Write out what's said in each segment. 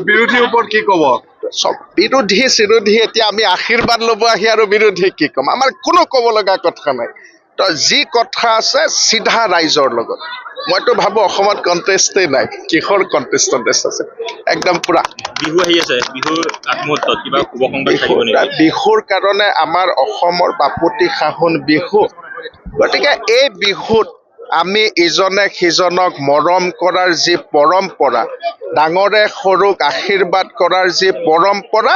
বিৰোধীৰ ওপৰত কি ক'ব? চব বিৰোধী চিৰোধী এতিয়া আমি আশীৰ্বাদ ল'ব আহি আৰু বিৰোধী কি ক'ম, আমাৰ কোনো ক'ব লগা কথা নাই। তো যি কথা আছে চিধা ৰাইজৰ লগত। মইতো ভাবো অসমত কণ্টেষ্টেই নাই, কিহৰ কণ্টেষ্ট আছে, একদম পুৰা। বিহু আহি আছে, বিহুৰ আগমুহূৰ্তত কিবা শুভ সংবাদ থাকিব নেকি? বিহুৰ কাৰণে আমাৰ অসমৰ বাপতি সাহোন বিহু, গতিকে এই বিহুত আমি ইজনে সিজনক মৰম কৰাৰ যি পৰম্পৰা, ডাঙৰে সৰুক আশীৰ্বাদ কৰাৰ যি পৰম্পৰা,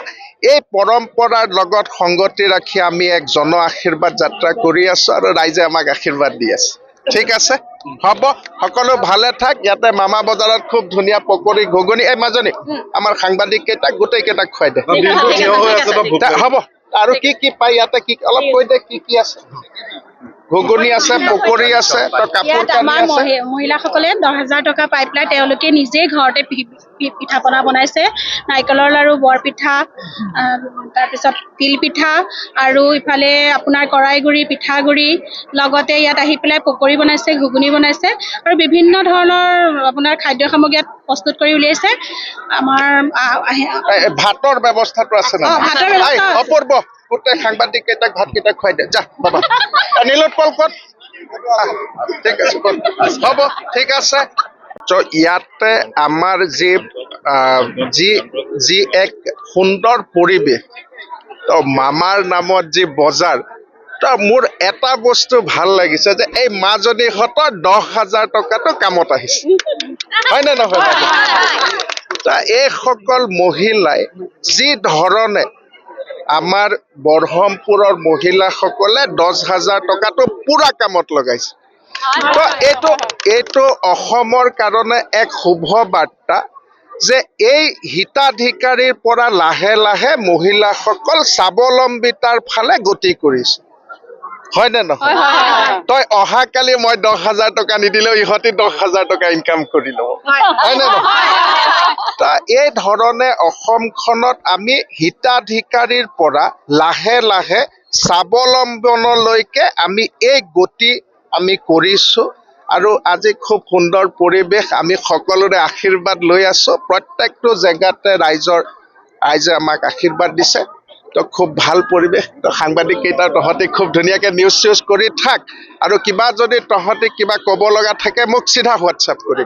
এই পৰম্পৰাৰ লগত সংগতি ৰাখি আমি এক জন আশীৰ্বাদ যাত্ৰা কৰি আছো আৰু ৰাইজে আমাক আশীৰ্বাদ দি আছে। ঠিক আছে, হ'ব, সকলো ভালে থাক। ইয়াতে মামা বজাৰত খুব ধুনীয়া পকৰি ঘুগুনি, এই মাজনী আমাৰ সাংবাদিক কেইটাক গোটেই কেইটাক খুৱাই দে। দিনটো থিয় হৈ আছে বা ভোক হ'ব, আৰু কি কি পাই ইয়াতে, কি অলপ কৈ দে, কি কি আছে? ঘুগুনি আছে, পকৰি আছে, কাপোৰ ইয়াত কানি আমাৰ আছে। মহিলাসকলে 10,000 টকা পাই পেলাই তেওঁলোকে নিজেই ঘৰতে পিঠা পনা বনাইছে। নাৰিকলৰ লাৰু, বৰপিঠা, তাৰপিছত তিল পিঠা, আৰু ইফালে আপোনাৰ কৰাইগুৰি, পিঠাগুৰি, লগতে ইয়াত আহি পেলাই পকৰি বনাইছে, ঘুগুনি বনাইছে, আৰু বিভিন্ন ধৰণৰ আপোনাৰ খাদ্য সামগ্ৰী ইয়াত প্ৰস্তুত কৰি উলিয়াইছে। আমাৰ ভাতৰ ব্যৱস্থাটো আছে না? ভাতৰ ব্যৱস্থা আছে। অপূৰ্ব, গোটেই সাংবাদিক কেইটাক ভাতকেইটা খুৱাই দে, যা বাবা। নীলোৎপল ক'ত? ঠিক আছে, হ'ব, ঠিক আছে। ইয়াতে আমাৰ যি এক সুন্দৰ পৰিৱেশ, মামাৰ নামত যি বজাৰ, মোৰ এটা বস্তু ভাল লাগিছে যে এই মাজনীহঁতৰ 10,000 টকাটো কামত আহিছে, হয় নে নহয়? এইসকল মহিলাই যি ধৰণে আমাৰ বৰহমপুৰৰ মহিলাসকলে 10,000 টকাটো পুৰা কামত লগাইছে, তো এইটো অসমৰ কাৰণে এক শুভ বাৰ্তা যে এই হিতাধিকাৰীৰ পৰা লাহে লাহে মহিলাসকল স্বাৱলম্বিতাৰ ফালে গতি কৰিছে, হয় নে নহয়? তই অহাকালি মই 10,000 টকা নিদিলেও ইহঁতে 10,000 টকা ইনকাম কৰি ল'ব, হয় নে নহয়? এই ধৰণে অসমখনত আমি হিতাধিকাৰীৰ পৰা লাহে লাহে স্বাৱলম্বনলৈকে আমি এই গতি আমি কৰিছো। আৰু আজি খুব সুন্দৰ পৰিৱেশ, আমি সকলোৰে আশীৰ্বাদ লৈ আছো। প্ৰত্যেকটো জেগাতে ৰাইজে আমাক আশীৰ্বাদ দিছে, তো খুব ভাল পৰিৱেশ। তো সাংবাদিক কেইটা তহঁতি খুব ধুনীয়াকৈ নিউজ চিউজ কৰি থাক, আৰু কিবা যদি তহঁতি কিবা ক'ব লগা থাকে মোক চিধা হোৱাটছআপ কৰিবি।